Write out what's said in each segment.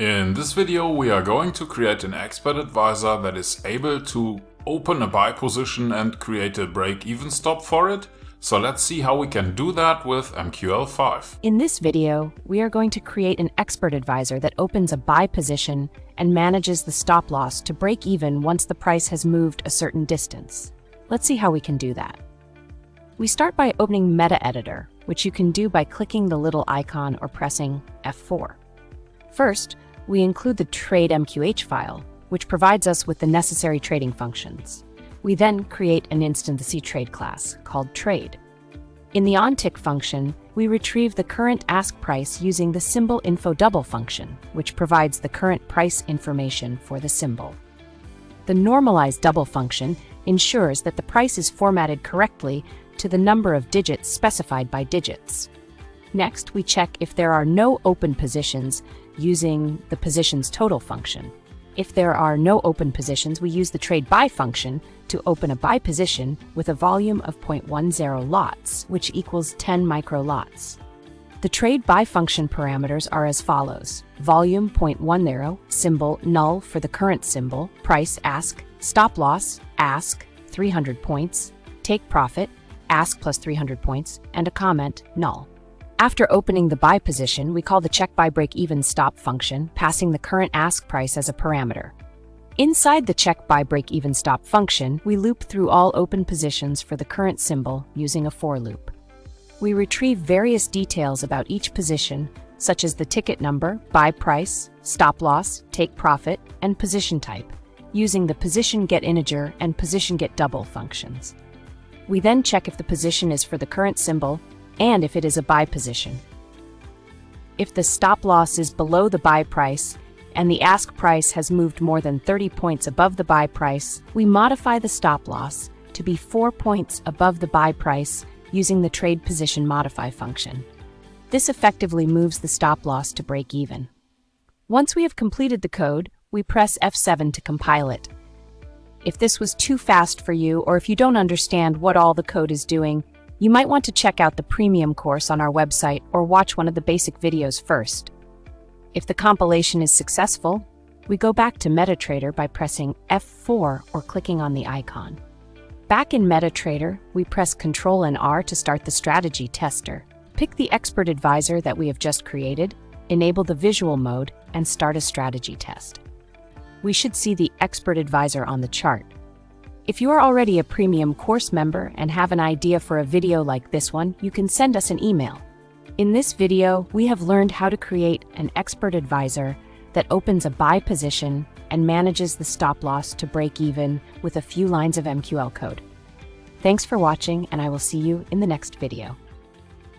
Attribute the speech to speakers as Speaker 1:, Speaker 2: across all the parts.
Speaker 1: In this video we are going to create an expert advisor that is able to open a buy position and create a break-even stop for it. So let's see how we can do that with MQL5.
Speaker 2: In this video, we are going to create an expert advisor that opens a buy position and manages the stop loss to break even once the price has moved a certain distance. Let's see how we can do that. We start by opening Metaeditor, which you can do by clicking the little icon or pressing F4. First, we include the trade MQH file, which provides us with the necessary trading functions. We then create an instance of the CTrade class called Trade. In the OnTick function, we retrieve the current ask price using the SymbolInfoDouble function, which provides the current price information for the symbol. The NormalizeDouble function ensures that the price is formatted correctly to the number of digits specified by digits. Next, we check if there are no open positions using the PositionsTotal function. If there are no open positions, we use the trade buy function to open a buy position with a volume of 0.10 lots, which equals 10 micro lots. The trade buy function parameters are as follows: volume 0.10, symbol NULL for the current symbol, price ask, stop loss ask 300 points, take profit ask plus 300 points, and a comment NULL. After opening the buy position, we call the check buy break even stop function, passing the current ask price as a parameter. Inside the check buy break even stop function, we loop through all open positions for the current symbol using a for loop. We retrieve various details about each position, such as the ticket number, buy price, stop loss, take profit, and position type, using the position get integer and position get double functions. We then check if the position is for the current symbol and if it is a buy position. If the stop loss is below the buy price and the ask price has moved more than 30 points above the buy price, we modify the stop loss to be 4 points above the buy price using the trade position modify function. This effectively moves the stop loss to break even. Once we have completed the code, we press F7 to compile it. If this was too fast for you, or if you don't understand what all the code is doing, you might want to check out the premium course on our website or watch one of the basic videos first. If the compilation is successful, we go back to MetaTrader by pressing F4 or clicking on the icon. Back in MetaTrader, we press Ctrl and R to start the strategy tester. Pick the expert advisor that we have just created, enable the visual mode, and start a strategy test. We should see the expert advisor on the chart. If you are already a premium course member and have an idea for a video like this one, you can send us an email. In this video, we have learned how to create an expert advisor that opens a buy position and manages the stop loss to break even with a few lines of MQL code. Thanks for watching, and I will see you in the next video.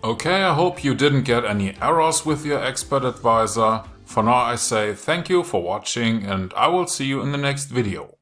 Speaker 1: Okay, I hope you didn't get any errors with your expert advisor. For now I say thank you for watching and I will see you in the next video.